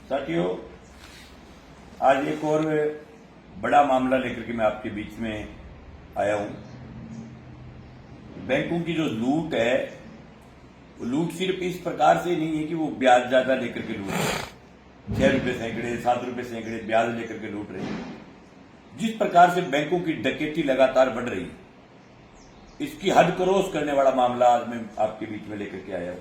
साथियों, आज एक और बड़ा मामला लेकर के मैं आपके बीच में आया हूं। बैंकों की जो लूट है, वो लूट सिर्फ इस प्रकार से नहीं है कि वो ब्याज ज्यादा लेकर के लूट रहे, 6 रुपए सैकड़े 7 रुपए सैकड़े ब्याज लेकर के लूट रहे हैं। जिस प्रकार से बैंकों की डकैती लगातार बढ़ रही है, इसकी हद क्रॉस करने वाला मामला आज मैं आपके बीच में लेकर के आया हूं।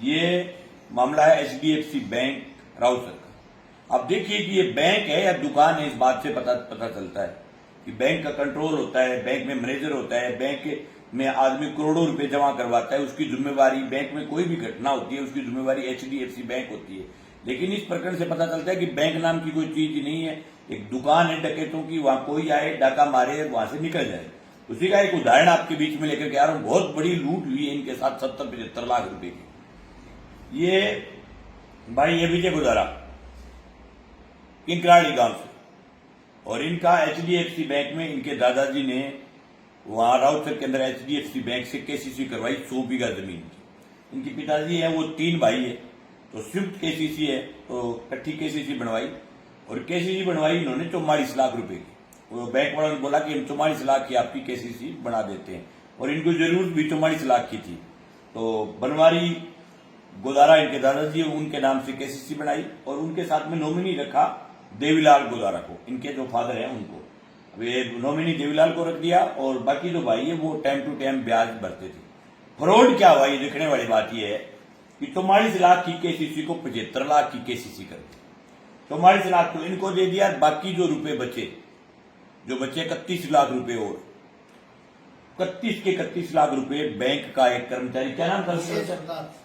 ये मामला है HDFC बैंक राउसर का। अब देखिए कि ये बैंक है या दुकान है, इस बात से पता चलता है कि बैंक का कंट्रोल होता है, बैंक में मैनेजर होता है, बैंक में आदमी करोड़ों रुपए जमा करवाता है, उसकी जिम्मेवारी, बैंक में कोई भी घटना होती है उसकी जिम्मेवारी HDFC बैंक होती है। लेकिन इस प्रकरण से पता चलता है कि बैंक नाम की कोई चीज ही नहीं है, एक दुकान है डकैतों की, वहां कोई आए डाका मारे वहां से निकल जाए। उसी का एक उदाहरण आपके बीच में लेकर के आ रहा हूं। बहुत बड़ी लूट हुई है इनके साथ 70-75 लाख रुपए की। ये भाई ये विजय गुजारा किंकराड़ी गांव से, और इनका HDFC बैंक में इनके दादाजी ने वहां राउतसर के अंदर HDFC बैंक से KCC करवाई 100 बीघा जमीन की। इनके पिताजी है वो 3 भाई है, तो संयुक्त KCC है, तो इकट्ठी KCC बनवाई, और KCC बनवाई इन्होंने 44 लाख रुपए की। वो बैंक वालों ने बोला कि हम 44 लाख की आपकी KCC बना देते हैं, और इनको जरूरत भी 44 लाख की थी। तो बनवारी गोदारा इनके दादाजी उनके नाम से KCC बनाई, और उनके साथ में नॉमिनी रखा देवीलाल गोदारा को, इनके जो फादर हैं उनको। वे नॉमिनी देवीलाल को रख दिया, और बाकी जो भाई है वो टाइम टू टाइम ब्याज भरते थे। फ्रॉड क्या हुआ, ये देखने वाली बात यह है कि 44 लाख की KCC को 75 लाख की KCC कर दी। 44 लाख तो इनको दे दिया, बाकी जो रुपए बचे, जो बचे 31 लाख रुपए, और 31 के 31 लाख रुपए बैंक का एक कर्मचारी, क्या नाम था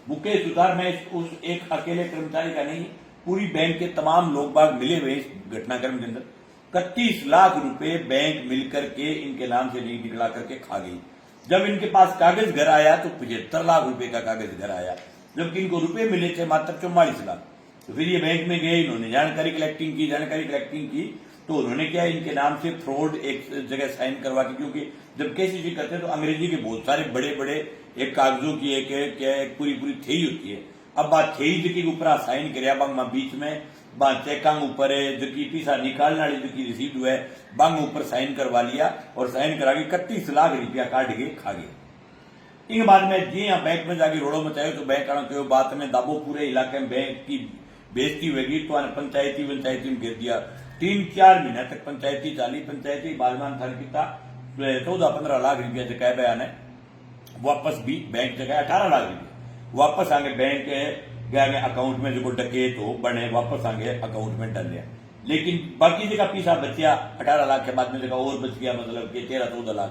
मुकेश सुतार, मैं उस एक अकेले कर्मचारी का नहीं, पूरी बैंक के तमाम लोग बाग मिले हुए इस घटनाक्रम के अंदर 31 लाख रुपए बैंक मिलकर के इनके नाम से नहीं निकला करके खा गई। जब इनके पास कागज घर आया तो 75 लाख रुपए का कागज घर आया, जबकि इनको रुपए मिले थे मात्र 44 लाख। तो फिर ये बैंक में गए, इन्होंने जानकारी कलेक्टिंग की, तो उन्होंने क्या इनके नाम से फ्रॉड एक जगह साइन करवा के, क्योंकि जब KCC करते हैं तो अंग्रेजी के बहुत सारे बड़े बड़े एक कागजों की एक पूरी थेई होती है। अब बात थेई जबकि ऊपर साइन कर बंग बीच में चेकांग ऊपर है जबकि पीछा निकालने वाली जो रिसीव हुआ है बंग ऊपर साइन करवा लिया, और साइन करा के 31 लाख रुपया काट के खा गए। इन बाद में जी हाँ बैंक में जाके रोड़ो मचाए, तो बैंक आना बात में दाबो पूरे इलाके में बैंक की बेइज्जती होगी, तो पंचायती में गिर दिया। 3-4 महीने तक पंचायती बालमान थर किया, 14-15 लाख रुपया जगह बयान है वापस भी बैंक जगह 18 लाख रुपया वापस आगे बैंक गए अकाउंट में, जो डकैत हो बने वापस आगे अकाउंट में डाल लिया। लेकिन बाकी जगह पीछा बचिया 18 लाख के बाद में जगह और बच गया, मतलब कि 13-14 लाख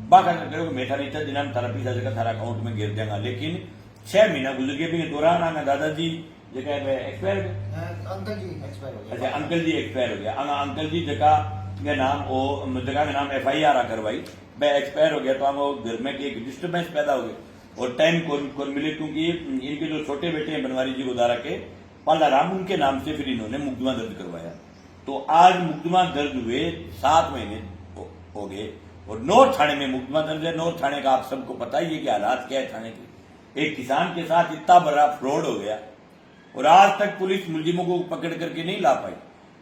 बाकी मेठा नहीं था जिन्हें थारा पीछा जगह थारा अकाउंट में गिर देगा। लेकिन 6 महीना गुजर गए भी दौरान आगे दादाजी जगह एक्सपायर हो गया, अंकल जी एक्सपायर हो गया। अंकल जी जगह का नाम FIR करवाई, मैं एक्सपायर हो गया, तो हम घर में एक डिस्टर्बेंस पैदा हो गई और टाइम को मिले, क्योंकि इनके जो छोटे बेटे हैं बनवारी जी गोदारा के पालाराम, उनके नाम से फिर इन्होंने मुकदमा दर्ज करवाया। तो आज मुकदमा दर्ज हुए 7 महीने हो गए, और नौर थाने में मुकदमा दर्ज है। नौर थाने का आप सबको पता ही है कि हालात क्या है थाने के। एक किसान के साथ इतना बड़ा फ्रॉड हो गया, और आज तक पुलिस मुलजिमों को पकड़ करके नहीं ला पाई।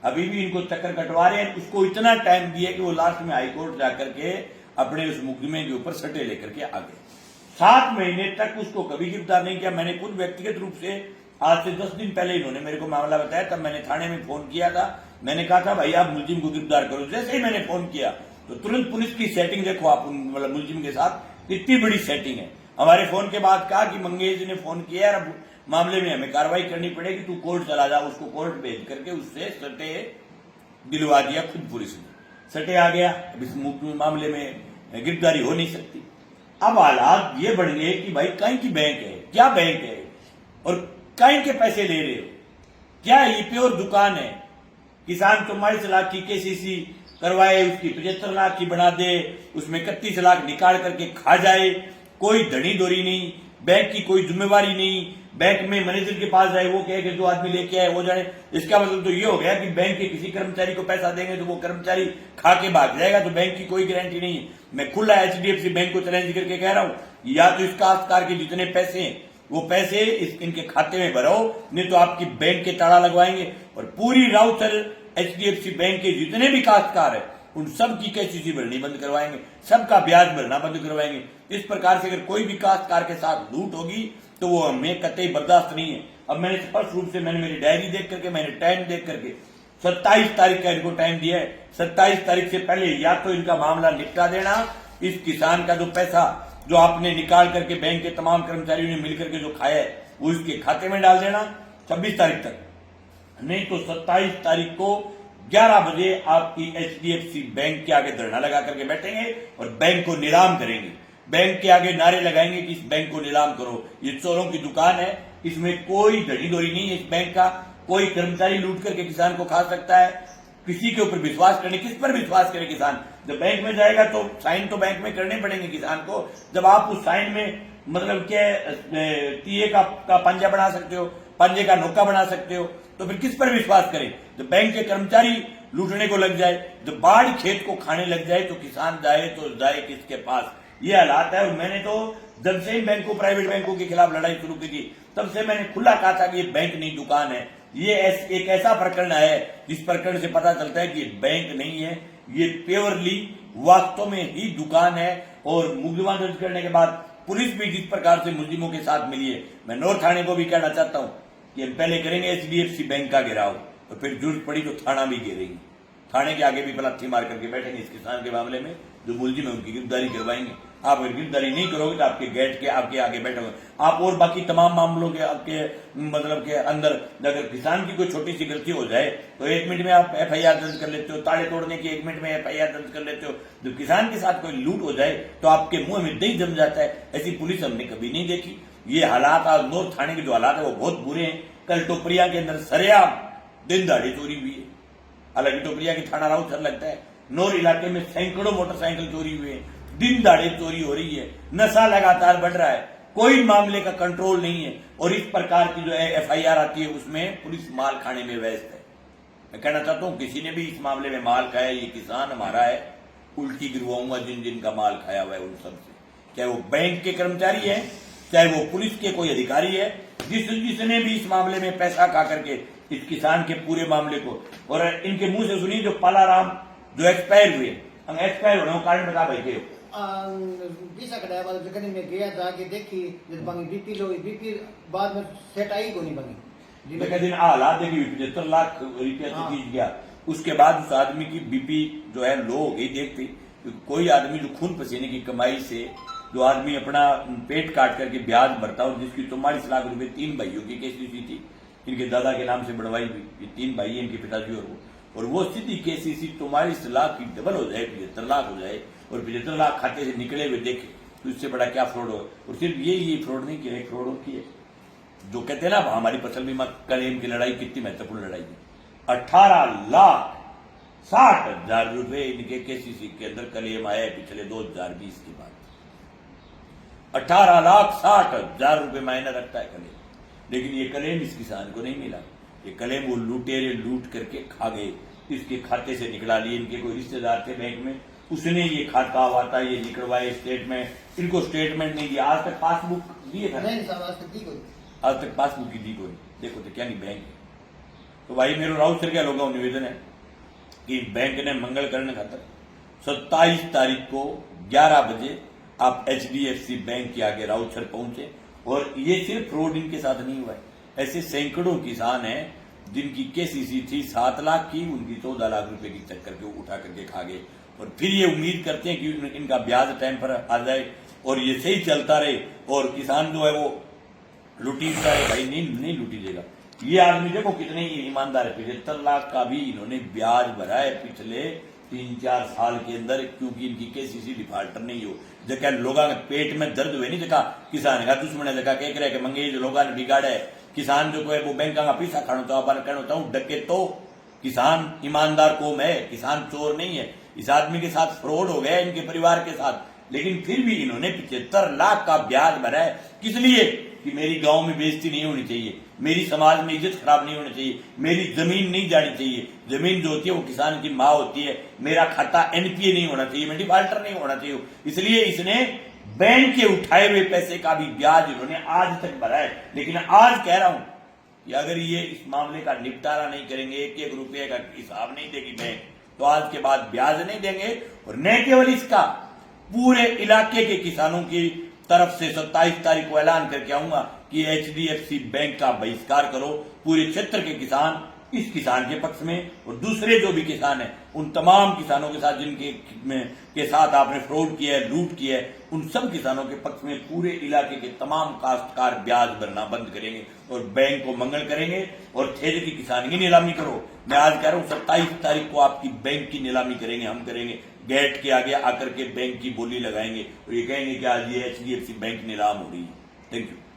अभी भी इनको चक्कर कटवा रहे हैं। उसको इतना टाइम दिया कि वो लास्ट में हाईकोर्ट जाकर के अपने उस मुकदमे के ऊपर सटे लेकर के आ गए। 7 महीने तक उसको कभी गिरफ्तार नहीं किया। मैंने खुद व्यक्तिगत रूप से आज से 10 दिन पहले इन्होंने मेरे को मामला बताया, तब मैंने थाने में फोन किया था। मैंने कहा था भाई आप मुलजिम को गिरफ्तार करो। जैसे ही मैंने फोन किया तो तुरंत पुलिस की सेटिंग देखो आप, मतलब मुलजिम के साथ इतनी बड़ी सेटिंग है। हमारे फोन के बाद कहा कि मंगेश जी ने फोन किया, अब मामले में हमें कार्रवाई करनी पड़ेगी, तू कोर्ट चला जा। उसको कोर्ट भेज करके उससे सटे दिलवा दिया खुद पुलिस ने। सटे आ गया, अब इस मामले में गिरफ्तारी हो नहीं सकती। अब हालात ये बढ़ गए कि भाई कहीं की बैंक है, क्या बैंक है, और कहीं के पैसे ले रहे हो, क्या ये प्योर दुकान है। किसान 44 लाख की KCC करवाए, उसकी 75 लाख की बना दे, उसमें 31 लाख निकाल करके खा जाए, कोई धनी दोरी नहीं, बैंक की कोई जिम्मेवारी नहीं। बैंक में मैनेजर के पास जाए, वो कहे कि जो आदमी लेके आए वो जाने। इसका मतलब तो ये हो गया कि बैंक के किसी कर्मचारी को पैसा देंगे तो वो कर्मचारी खा के भाग जाएगा, तो बैंक की कोई गारंटी नहीं है। मैं खुला HDFC बैंक को चैलेंज करके कह रहा हूं, या तो इस काश्तकार के जितने पैसे हैं वो पैसे इनके खाते में भरो, नहीं तो आपकी बैंक के ताला लगवाएंगे और पूरी राउतर HDFC बैंक के जितने भी काश्तकार है उन सब की KCC भरनी बंद करवाएंगे, सबका ब्याज भरना बंद करवाएंगे। इस प्रकार से अगर कोई भी काश्तकार के साथ लूट होगी तो वो हमें कतई बर्दाश्त नहीं है। अब मैंने स्पष्ट रूप से मैंने मेरी डायरी देख करके, मैंने टाइम देख करके 27 तारीख का इनको टाइम दिया है। 27 तारीख से पहले या तो इनका मामला निपटा देना, इस किसान का जो पैसा जो आपने निकाल करके बैंक के तमाम कर्मचारियों ने मिलकर के जो खाया है वो इसके खाते में डाल देना 26 तारीख तक, नहीं तो 27 तारीख को 11 बजे आपकी HDFC बैंक के आगे धरना लगा करके बैठेंगे और बैंक को नीलाम करेंगे। बैंक के आगे नारे लगाएंगे कि इस बैंक को नीलाम करो, ये चोरों की दुकान है, इसमें कोई धड़ी धोरी नहीं है। इस बैंक का कोई कर्मचारी लूट करके किसान को खा सकता है, किसी के ऊपर विश्वास करने, किस पर विश्वास करे किसान? जब बैंक में जाएगा तो साइन तो बैंक में करने पड़ेंगे किसान को। जब आप उस साइन में मतलब क्या तीये का पंजा बना सकते हो, पंजे का नोका बना सकते हो, तो फिर किस पर विश्वास करें? जब बैंक के कर्मचारी लूटने को लग जाए, जब बाढ़ खेत को खाने लग जाए तो किसान जाए तो जाए किसके पास? ये हालात है। और मैंने तो जब से ही बैंकों, प्राइवेट बैंकों के खिलाफ लड़ाई शुरू की थी, तब से मैंने खुला कहा था कि ये बैंक नहीं दुकान है। ये एक ऐसा प्रकरण है जिस प्रकरण से पता चलता है कि बैंक नहीं है, ये प्योरली वास्तव में ही दुकान है। और मुकदमा दर्ज करने के बाद पुलिस भी जिस प्रकार से मुलजिमों के साथ मिली है, मैं नौर थाने को भी कहना चाहता हूं कि हम पहले करेंगे HDFC बैंक का घेराव और फिर जरूरत पड़ी तो थाना भी घेरेंगे। थाने के आगे भी पलाथी मार करके बैठेंगे इस किसान के मामले में, जो मुलजिम है उनकी गिरफ्तारी करवाएंगे। आप अगर गिरफ्तारी नहीं करोगे तो आपके गेट के आपके आगे बैठोगे आप, और बाकी तमाम मामलों के आपके मतलब के अंदर अगर किसान की कोई छोटी सी गलती हो जाए तो 1 मिनट में आप FIR दर्ज कर लेते हो, ताले तोड़ने की 1 मिनट में FIR दर्ज कर लेते हो। जब किसान के साथ कोई लूट हो जाए तो आपके मुंह में दही जम जाता है। ऐसी पुलिस हमने कभी नहीं देखी। ये हालात आज नौर थाने के जो हालात है वो बहुत बुरे हैं। कल टोपरिया के अंदर सरेआम दिन दाढ़ी चोरी हुई है, हालांकि टोपरिया की थाना राउत लगता है। नौर इलाके में सैकड़ों मोटरसाइकिल चोरी हुए हैं, दिन दाड़े चोरी हो रही है, नशा लगातार बढ़ रहा है, कोई मामले का कंट्रोल नहीं है। और इस प्रकार की जो है FIR आती है उसमें पुलिस माल खाने में व्यस्त है। मैं कहना चाहता हूं किसी ने भी इस मामले में माल खाया, ये किसान हमारा है, उल्टी गिरवाऊंगा जिन जिन का माल खाया हुआ है उन सबसे, चाहे वो बैंक के कर्मचारी है, चाहे वो पुलिस के कोई अधिकारी है, जिसने भी इस मामले में पैसा खा करके इस किसान के पूरे मामले को। और इनके मुंह से सुनिए जो पालाराम जो एक्सपायर हुए, एक्सपायर होने का कारण बता भाई के bisa kedai जगह में गया जाके देखी जब बंगी बीपी लो बीपी बाद में सेट आई को नहीं बनी जी। दिन हालात देखिए 75 लाख रुपया तो जीत गया, उसके बाद उस आदमी की BP जो है लो हो गई। देखती कोई आदमी जो खून पसीने की कमाई से जो आदमी अपना पेट काट करके ब्याज भरता और जिसकी 44 लाख रुपए 3 भाइयों की KCC थी, इनके दादा के नाम से बनवाई हुई, ये 3 भाई इनके पिताजी और वो स्थिति KCC 44 लाख की डबल हो जाए, 75 लाख हो जाए और 75 लाख खाते से निकले हुए देखे तो इससे बड़ा क्या फ्रॉड हो। और सिर्फ ये फ्रॉड नहीं किया, एक फ्रॉड और किया जो कहते हैं ना हमारी फसल बीमा क्लेम की लड़ाई कितनी महत्वपूर्ण लड़ाई है। 18,60,000 रुपए इनके KCC के अंदर क्लेम आया है पिछले 2020 के बाद। 18,60,000 रुपए मायने रखता है क्लेम, लेकिन ये क्लेम इस किसान को नहीं मिला। ये क्लेम वो लुटेरे लूट करके खा गए, इसके खाते से निकला लिए। इनके कोई रिश्तेदार थे बैंक में, उसने ये खाता हुआ था, ये निकलवाए स्टेटमेंट, इनको स्टेटमेंट नहीं दिया। आज तक पासबुक दिए था, आज तक पासबुक की दी कोई। देखो तो क्या नहीं बैंक है। तो भाई मेरे राउत सर क्या लोगों का निवेदन है कि बैंक ने मंगल करने खातर 27 तारीख को 11 बजे आप HDFC बैंक के आगे राउत सर पहुंचे। और ये सिर्फ फ्रॉड इनके साथ नहीं हुआ है, ऐसे सैकड़ों किसान हैं जिनकी KCC थी 7 लाख की, उनकी 14 लाख रुपए की चक्कर के उठा करके खा गए। और फिर ये उम्मीद करते हैं कि इनका ब्याज टाइम पर आ जाए और ये सही चलता रहे और किसान जो है वो लूटी जाए। भाई नहीं लूटी देगा। ये आदमी देखो कितने ईमानदार है, 75 लाख का भी इन्होंने ब्याज भरा है पिछले 3-4 साल के अंदर, क्योंकि इनकी KCC डिफाल्टर नहीं हो। जगह लोगों के पेट में दर्द हुए नहीं, जगह किसान का दुश्मन जगह कह रहे कि मंगे जो लोगों ने बिगाड़ा है किसान जो है वो बैंक का पीछा खाना तो आप कहना हूं डके तो किसान ईमानदार कौम है, किसान चोर नहीं है। इस आदमी के साथ फ्रॉड हो गया इनके परिवार के साथ, लेकिन फिर भी इन्होंने 75 लाख का ब्याज भरा है। किस लिए? कि मेरी गांव में बेइज्जती नहीं होनी चाहिए, मेरी समाज में इज्जत खराब नहीं होनी चाहिए, मेरी जमीन नहीं जानी चाहिए। जमीन जो होती है वो किसान की माँ होती है, मेरा खाता NPA नहीं होना चाहिए, मैं डिफाल्टर नहीं होना चाहिए। इसलिए इसने बैंक के उठाए हुए पैसे का भी ब्याज इन्होंने आज तक भरा है। लेकिन आज कह रहा हूं कि अगर ये इस मामले का निपटारा नहीं करेंगे, एक एक रुपये का हिसाब नहीं देगी बैंक, तो आज के बाद ब्याज नहीं देंगे। और न केवल इसका, पूरे इलाके के किसानों की तरफ से 27 तारीख को ऐलान करके आऊंगा कि HDFC बैंक का बहिष्कार करो। पूरे क्षेत्र के किसान इस किसान के पक्ष में, और दूसरे जो भी किसान हैं उन तमाम किसानों के साथ के साथ आपने फ्रॉड किया है, लूट किया है, उन सब किसानों के पक्ष में पूरे इलाके के तमाम काश्तकार ब्याज भरना बंद करेंगे और बैंक को मंगल करेंगे और ठेके की किसान की नीलामी करो। मैं आज कह रहा हूं 27 तारीख को आपकी बैंक की नीलामी करेंगे, हम करेंगे। गेट के आगे आकर के बैंक की बोली लगाएंगे और ये कहेंगे कि आज ये HDFC बैंक नीलाम हो रही है। Thank you.